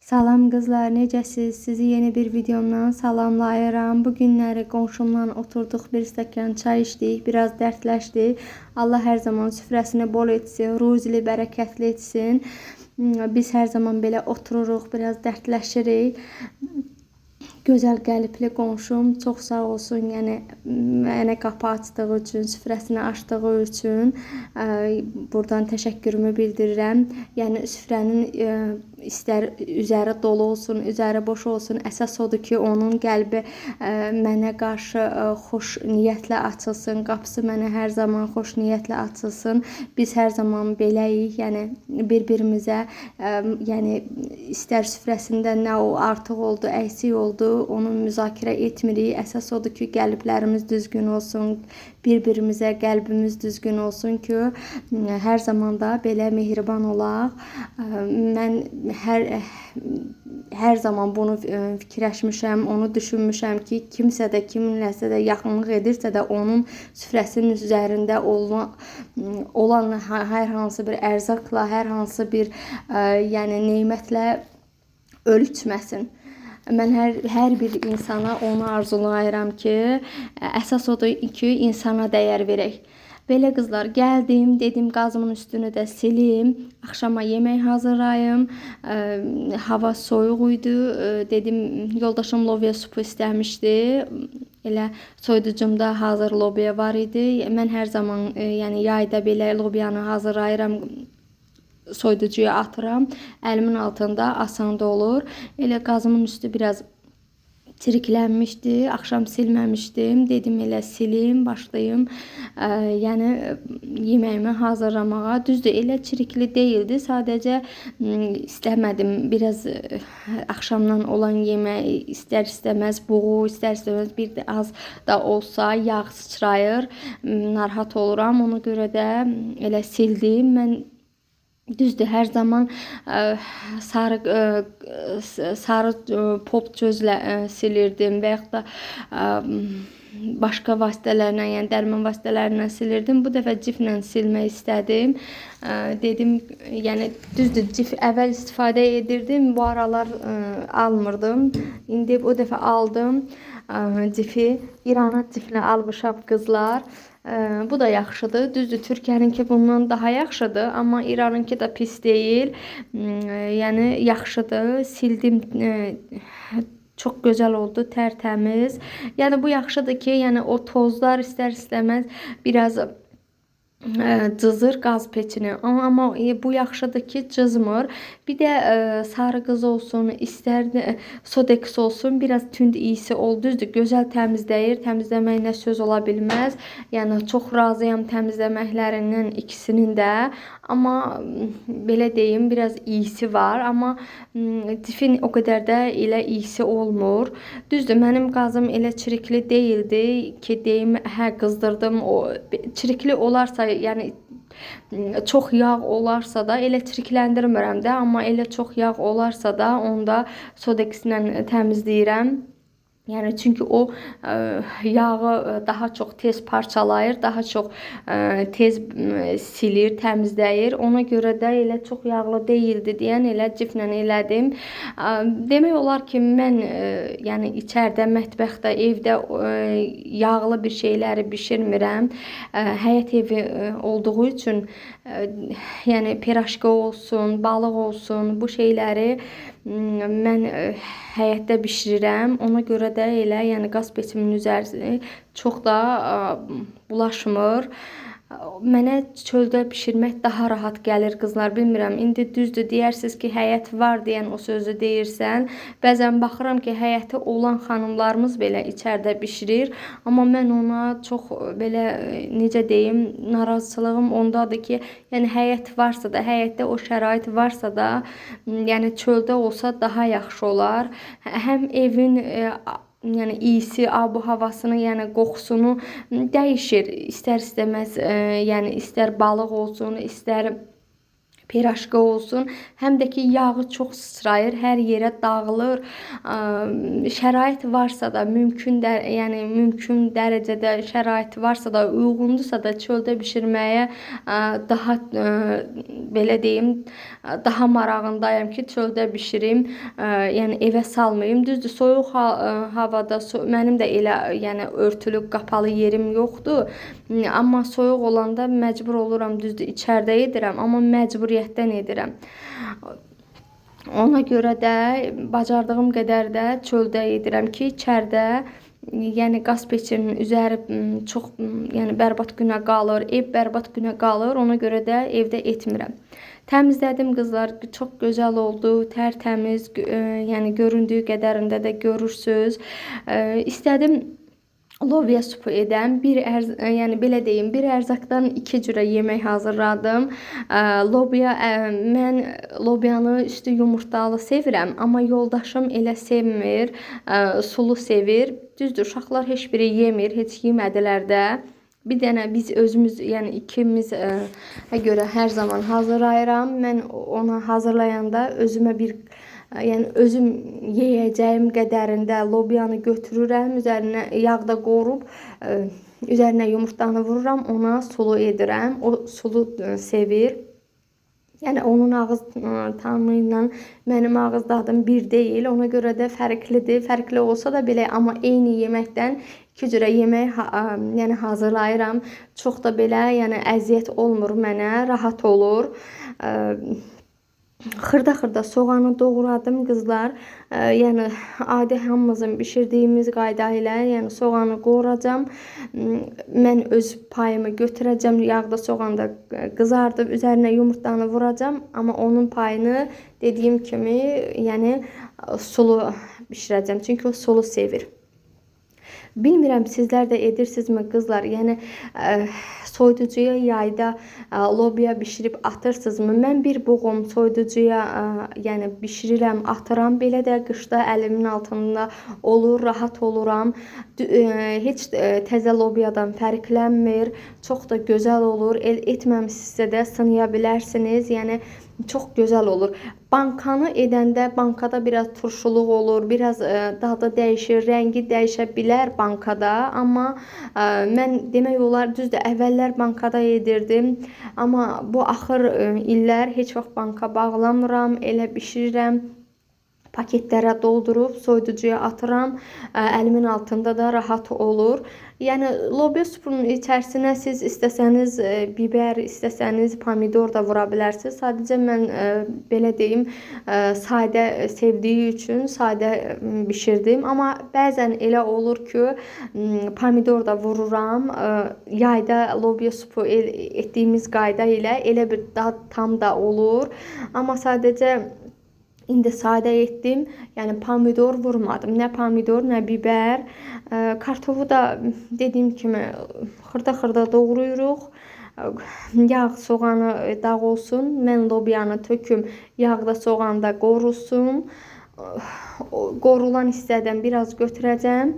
Salam qızlar, necəsiz? Sizi yeni bir videomdan salamlayıram. Bu günləri qonşumla oturduq, bir stəkan çay içdik, biraz dərdləşdik. Allah hər zaman süfrəsini bol etsin, ruzili, bərəkətli etsin. Biz hər zaman belə otururuq, biraz dərdləşirik. Gözəl qəlbli qonşum çox sağ olsun, yəni mənə qapı açdığı üçün, süfrəsini açdığı üçün buradan təşəkkürümü bildirirəm. Yəni süfrənin istər üzəri dolu olsun, üzəri boş olsun, əsas odur ki, onun qəlbi mənə qarşı xoş niyyətlə açılsın, qapısı mənə hər zaman xoş niyyətlə açılsın. Biz hər zaman beləyik, yəni bir-birimizə, yəni istər süfrəsində nə o artıq oldu, əksik oldu, onu müzakirə etmirik. Əsas odur ki, qəlblərimiz düzgün olsun, bir-birimizə qəlbimiz düzgün olsun ki, hər zaman da belə mehriban olaq. Mən hər zaman bunu fikirləşmişəm, onu düşünmüşəm ki, kimsə də kiminləsə də yaxınlıq edirsə də onun süfrəsinin üzərində olan hər hansı bir ərzaqla, hər hansı bir yəni nemətlə ölçməsin. Mən hər bir insana onu arzulayıram ki, əsas odur ki, insana dəyər verək. Belə qızlar, gəldim, dedim qazımın üstünü də silim, axşama yemək hazırlayım. Hava soyuq idi, dedim yoldaşım lobiya supu istəmişdi. Elə soyuducumda hazır lobiya var idi. Mən hər zaman yəni yayda belə lobiyanı hazırlayıram. Soyuducuya atıram. Əlimin altında asan da olur. Elə qazımın üstü biraz çiriklənmişdi. Axşam silməmişdim. Dedim elə silim, başlayım. Yəni yeməyimi hazırlamağa. Düzdür, elə çirikli deyildi. Sadəcə istəmədim. Biraz axşamdan olan yemək istər-istəməz buğu, istər-istəməz bir də az da olsa yağ sıçrayır. Narahat oluram. Ona görə də elə sildim. Mən düzdür, hər zaman sarı pop gözlə silirdim və yaxud da başqa vasitələrlə, yəni dərman vasitələrlə silirdim. Bu dəfə ciflə silmək istədim. Dedim, yəni düzdür, cif əvvəl istifadə edirdim, bu aralar almırdım. İndi o dəfə aldım cifi. İranın cifini almışam qızlar. Bu da yaxşıdır. Düzdür, Türkiyəninki bundan daha yaxşıdır, amma İranınki da pis deyil. Yəni yaxşıdır. Sildim. Çox gözəl oldu, tərtəmiz. Yəni bu yaxşıdır ki, yəni o tozlar istər-istəməz biraz cızır qaz peçini. Amma bu yaxşıdır ki, cızmır. Bir də sarı qız olsun, istər Sodex olsun, biraz tünd iyisi ol. Düzdür, gözəl təmizləyir. Təmizləməyinə söz ola bilməz. Yəni çox razıyam təmizləməklərindən ikisinin də. Amma belə deyim, biraz iyisi var. Amma cifin o qədər də elə iyisi olmur. Düzdür, mənim qazım elə çirikli deyildi ki, deyim, hə qızdırdım. O çirikli olarsa, yəni çox yağ olarsa da elə çirikləndirmirəm də, amma elə çox yağ olarsa da onda Sodex-lə təmizləyirəm. Yəni çünki o yağı daha çox tez parçalayır, daha çox tez silir, təmizləyir. Ona görə də elə çox yağlı deyildi deyən elə ciflə elədim. Demək olar ki, mən yəni içəridə, mətbəxdə, evdə yağlı bir şeyləri bişirmirəm. Həyət evi olduğu üçün yəni piraşka olsun, balıq olsun, bu şeyləri mən həyətdə bişirirəm. Ona görə də elə yəni qaz peçimin üzəri çox da bulaşmır. Mənə çöldə bişirmək daha rahat gəlir qızlar, bilmirəm. İndi düzdür, deyərsiniz ki, həyət var deyən o sözü deyirsən. Bəzən baxıram ki, həyəti olan xanımlarımız belə içəridə bişirir. Amma mən ona çox belə, necə deyim, narazılığım ondadır ki, yəni həyət varsa da, həyətdə o şərait varsa da, yəni çöldə olsa daha yaxşı olar. Həm evin yəni iyisi, abu havasını, yəni qoxusunu dəyişir. İstər-istəməz, yəni istər balıq olsun, istər piraşka olsun, həm də ki yağı çox sıçrayır, hər yerə dağılır. Şərait varsa da yəni mümkün dərəcədə şərait varsa da, uyğundursa da çöldə bişirməyə daha belə deyim, daha marağındayım ki, çöldə bişirim. Yəni evə salmayım. Düzdür, soyuq havada mənim də elə yəni örtülü, qapalı yerim yoxdur. Amma soyuq olanda məcbur oluram, düzdür, içəridə edirəm, amma məcburiyyətdən edirəm. Ona görə də bacardığım qədər də çöldə edirəm ki, içəridə yəni qaz peçinin üzəri çox yəni bərbad günə qalır, ev bərbad günə qalır. Ona görə də evdə etmirəm. Təmizlədim qızlar, çox gözəl oldu, tərtəmiz, yəni göründüyü qədərində də görürsüz. İstədim lobya supu edəm. Yəni belə deyim, bir ərzaqdan 2 cürə yemək hazırladım. Lobya, mən lobyanı üstü yumurtalı sevirəm, amma yoldaşım elə sevmir, sulu sevir. Düzdür, uşaqlar heç biri yemir, heç yemədilər də. Bir dənə biz özümüz, yəni ikimiz görə hər zaman hazırlayıram. Mən ona hazırlayanda özümə yəni özüm yeyəcəyim qədərində lobyanı götürürəm, üzərinə yağda qorub, üzərinə yumurtanı vururam, ona sulu edirəm. O sulu sevir. Yəni onun ağız tamı ilə mənim ağız dadım bir deyil. Ona görə də fərqlidir. Fərqli olsa da belə, amma eyni yeməkdən 2 cürə yemək yəni hazırlayıram. Çox da belə, yəni əziyyət olmur mənə, rahat olur. Xırda-xırda soğanı doğradım qızlar. Yəni adi hamımızın bişirdiyimiz qayda ilə, yəni soğanı qoyacağam. Mən öz payımı götürəcəm. Yağda, soğanda qızardıb üzərinə yumurtanı vuracağam, amma onun payını dediyim kimi, yəni sulu bişirəcəm. Çünki o sulu sevir. Bilmirəm sizlər də edirsinizmi qızlar? Yəni soyuducuya yayda lobya bişirib atırsınızmı? Mən bir boğum soyuducuya yəni bişirirəm, atıram. Belə də qışda əlimin altında olur, rahat oluram. Heç təzə lobyadan fərqlənmir. Çox da gözəl olur. Etməmisinizsə də sınaya bilərsiniz. Yəni çox gözəl olur. Bankanı edəndə bankada biraz turşuluq olur, biraz dadı dəyişir, rəngi dəyişə bilər bankada. Amma mən demək olar, düzdür, əvvəllər bankada edirdim. Amma bu axır illər heç vaxt banka bağlamıram, elə bişirirəm. Paketlərə doldurub soyuducuya atıram. Əlimin altında da rahat olur. Yəni lobya supunun içərisinə siz istəsəniz biber, istəsəniz pomidor da vura bilərsiniz. Sadəcə mən belə deyim, sadə sevdiyi üçün sadə bişirdim. Amma bəzən elə olur ki, pomidor da vururam. Yayda lobya supu etdiyimiz qayda ilə elə bir dad tam da olur. Amma sadəcə İndi sadə etdim. Yəni pomidor vurmadım. Nə pomidor, nə biber. Kartofu da dediyim kimi xırda-xırda doğrayırıq. Yağ, soğanı dağ olsun. Mən lobyanı töküm. Yağda, soğanda qorusun. Qorulan hissədən biraz götürəcəm.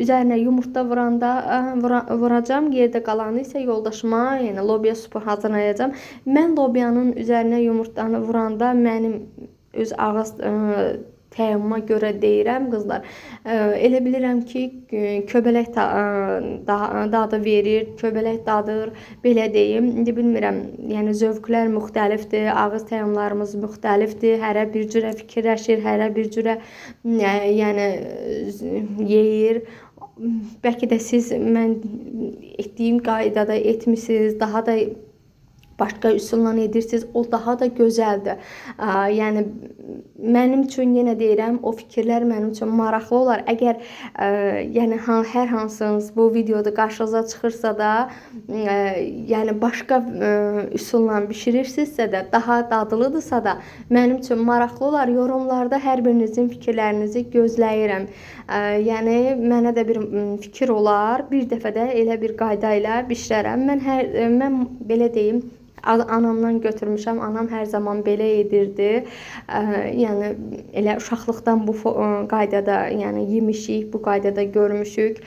Üzərinə yumurta vuracağam. Yerdə qalanı isə yoldaşıma, yəni lobya supu hazırlayacağam. Mən lobyanın üzərinə yumurtanı vuranda mənim öz ağız təyinuma görə deyirəm qızlar. Elə bilirəm ki, köbələk dadı verir, köbələk dadır, belə deyim. İndi bilmirəm, yəni zövqlər müxtəlifdir, ağız təyinlarımız müxtəlifdir. Hərə bir cürə fikirləşir, hərə bir cürə yəni yeyir. Bəlkə də siz mən etdiyim qaydada etmisiniz, daha da başqa üsulla edirsiniz, o daha da gözəldir. Yəni mənim üçün yenə deyirəm, o fikirlər mənim üçün maraqlı olar. Əgər yəni hər hansınız bu videoda qarşınıza çıxırsa da, yəni başqa üsulla bişirirsinizsə də, daha dadlıdırsa da mənim üçün maraqlı olar. Yorumlarda hər birinizin fikirlərinizi gözləyirəm. Yəni mənə də bir fikir olar. Bir dəfə də elə bir qayda ilə bişirərəm. Mən belə deyim, anamdan götürmüşəm. Anam hər zaman belə edirdi. Yəni elə uşaqlıqdan bu qaydada, yəni yemişik, bu qaydada görmüşük.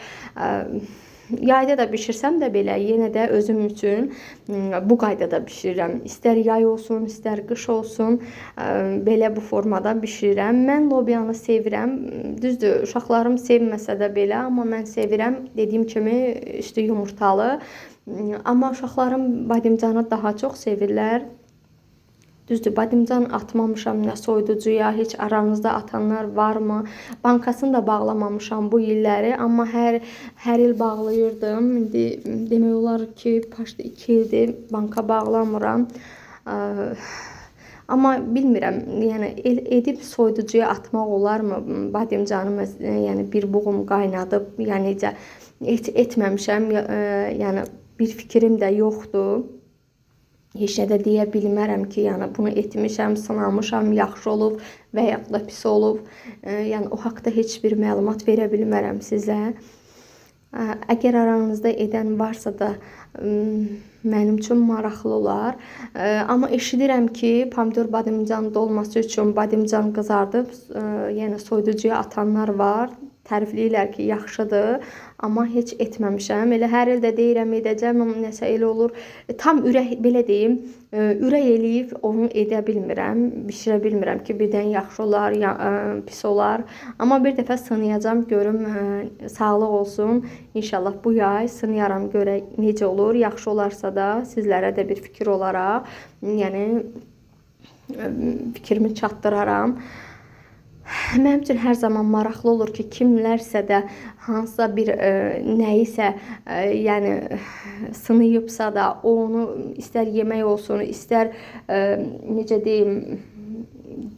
yayda da bişirsəm də belə yenə də özüm üçün bu qaydada bişirirəm. İstər yay olsun, istər qış olsun, belə bu formada bişirirəm. Mən lobiyanı sevirəm. Düzdür, uşaqlarım sevməsə də belə, amma mən sevirəm. Dediyim kimi üstü yumurtalı. Amma uşaqlarım badimcanı daha çox sevirlər. Düzdür, badimcan atmamışam nə soyuducuya, heç aranızda atanlar varmı? Bankasını da bağlamamışam bu illəri, amma hər il bağlayırdım. İndi demək olar ki, paşda 2 ildir banka bağlamıram. Amma bilmirəm, yəni edib soyuducuya atmaq olarmı badimcanı? Yəni bir buğum qaynadıb, yəni necə heç etməmişəm, yəni bir fikrim də yoxdur. Heç nə də deyə bilmərəm ki, yəni bunu etmişəm, sınamışam, yaxşı olub və ya da pis olub. Yəni o haqqda heç bir məlumat verə bilmərəm sizə. Əgər aranızda edən varsa da mənim üçün maraqlı olar. Amma eşidirəm ki, pomidor badimcan dolması üçün badimcan qızardıb, yəni soyuducuya atanlar var. Tərifləyirlər ki, yaxşıdır, amma heç etməmişəm. Elə hər il də deyirəm edəcəm, amma nəsə elə olur. Tam ürək, belə deyim, ürək eləyib onu edə bilmirəm, bişirə bilmirəm ki, birdən yaxşı olar, ya pis olar. Amma bir dəfə sınayacam, görüm, sağlıq olsun. İnşallah bu yay sınayaram, görək necə olur. Yaxşı olarsa da sizlərə də bir fikir olaraq, yəni fikrimi çatdıraram. Mənim üçün hər zaman maraqlı olur ki, kimlərsə də hansısa bir nəyisə yəni sınayıbsa da onu istər yemək olsun, istər necə deyim,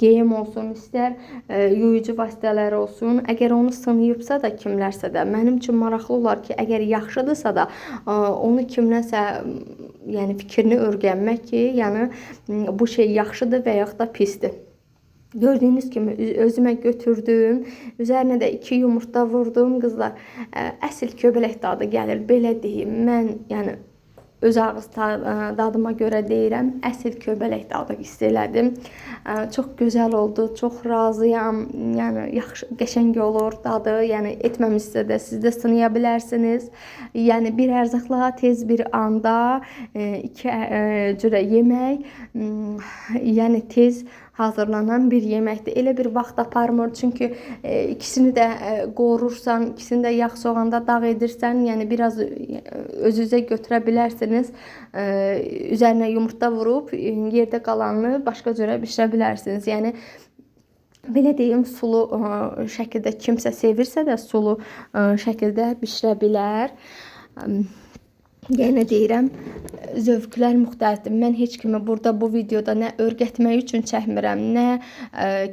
geyim olsun, istər yuyucu vasitələr olsun. Əgər onu sınayıbsa da kimlərsə də mənim üçün maraqlı olar ki, əgər yaxşıdırsa da onu kimlərsə yəni fikrini öyrənmək ki, yəni bu şey yaxşıdır və yaxud da pisdir. Gördüyünüz kimi özümə götürdüm. Üzərinə də 2 yumurta vurdum qızlar. Əsl köbələk dadı gəlir. Belə deyim. Mən yəni öz ağız dadıma görə deyirəm. Əsl köbələk dadı hiss elədim. Çox gözəl oldu. Çox razıyam. Yəni yaxşı, qəşəng olur dadı. Yəni etməmişsə də siz də sınaya bilərsiniz. Yəni bir ərzaqla tez bir anda 2 cürə yemək, yəni tez hazırlanan bir yeməkdir. Elə bir vaxt aparmır. Çünki ikisini də qorursan, ikisini də yağ soğanda dağ edirsən, yəni biraz özünüzə götürə bilərsiniz. Üzərinə yumurta vurub yerdə qalanını başqa cürə bişirə bilərsiniz. Yəni belə deyim, sulu şəkildə kimsə sevirsə də sulu şəkildə bişirə bilər. Yenə deyirəm, zövqlər müxtəlifdir. Mən heç kimi burada bu videoda nə öyrətmək üçün çəkmirəm, nə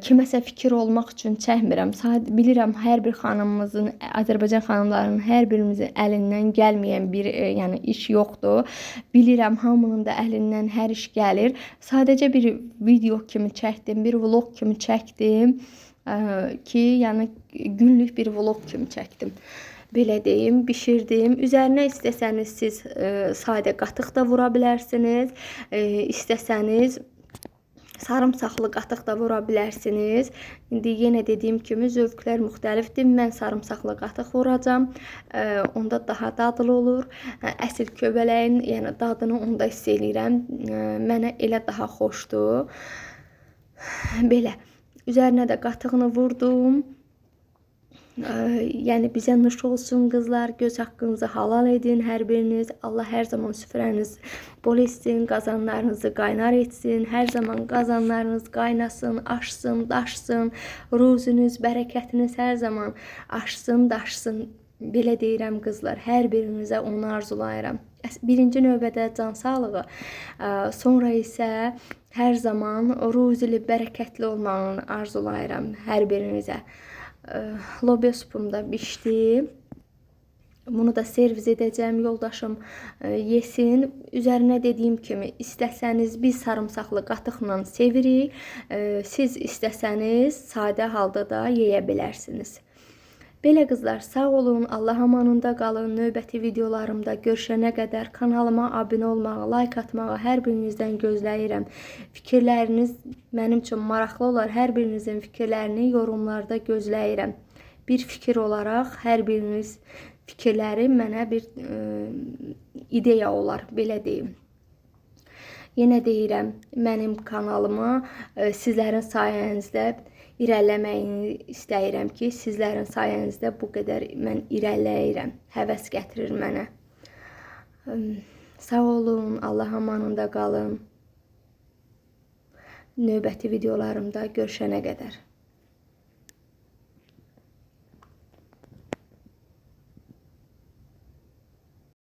kiməsə fikir olmaq üçün çəkmirəm. Sadəcə bilirəm hər bir xanımımızın, Azərbaycan xanımlarının hər birimizin əlindən gəlməyən bir yəni iş yoxdur. Bilirəm hamının da əlindən hər iş gəlir. Sadəcə bir video kimi çəkdim, bir vlog kimi çəkdim ki, yəni günlük bir vlog kimi çəkdim. Belə deyim, bişirdim. Üzərinə istəsəniz siz sadə qatıq da vura bilərsiniz. İstəsəniz sarımsaqlı qatıq da vura bilərsiniz. İndi yenə dediyim kimi zövqlər müxtəlifdir. Mən sarımsaqlı qatıq vuracam. Onda daha dadlı olur. Əsl köbələyin yəni dadını onda hiss eləyirəm. Mənə elə daha xoşdur. Belə. Üzərinə də qatığını vurdum. Yəni bizə nuş olsun qızlar, göz haqqınızı halal edin hər biriniz. Allah hər zaman süfrəniz bol etsin, qazanlarınızı qaynar etsin. Hər zaman qazanlarınız qaynasın, aşsın, daşsın. Ruzunuz, bərəkətiniz hər zaman aşsın, daşsın. Belə deyirəm qızlar, hər birinizə onu arzulayıram. Birinci növbədə can sağlığı, sonra isə hər zaman ruzili, bərəkətli olmağını arzulayıram hər birinizə. Lobya supum da bişdi. Bunu da servis edəcəm. Yoldaşım yesin. Üzərinə dediyim kimi istəsəniz biz sarımsaqlı qatıqla sevirik. Siz istəsəniz sadə halda da yeyə bilərsiniz. Belə qızlar, sağ olun, Allah amanında qalın. Növbəti videolarımda görüşənə qədər kanalıma abunə olmağı, like atmağı hər birinizdən gözləyirəm. Fikirləriniz mənim üçün maraqlı olar. Hər birinizin fikirlərini yorumlarda gözləyirəm. Bir fikir olaraq hər biriniz fikirləri mənə bir ideya olar, belə deyim. Yenə deyirəm, mənim kanalıma sizlərin sayənizdə irəliləməyini istəyirəm ki, sizlərin sayənizdə bu qədər mən irəliləyirəm, həvəs gətirir mənə. Sağ olun, Allah amanında qalın. Növbəti videolarımda görüşənə qədər.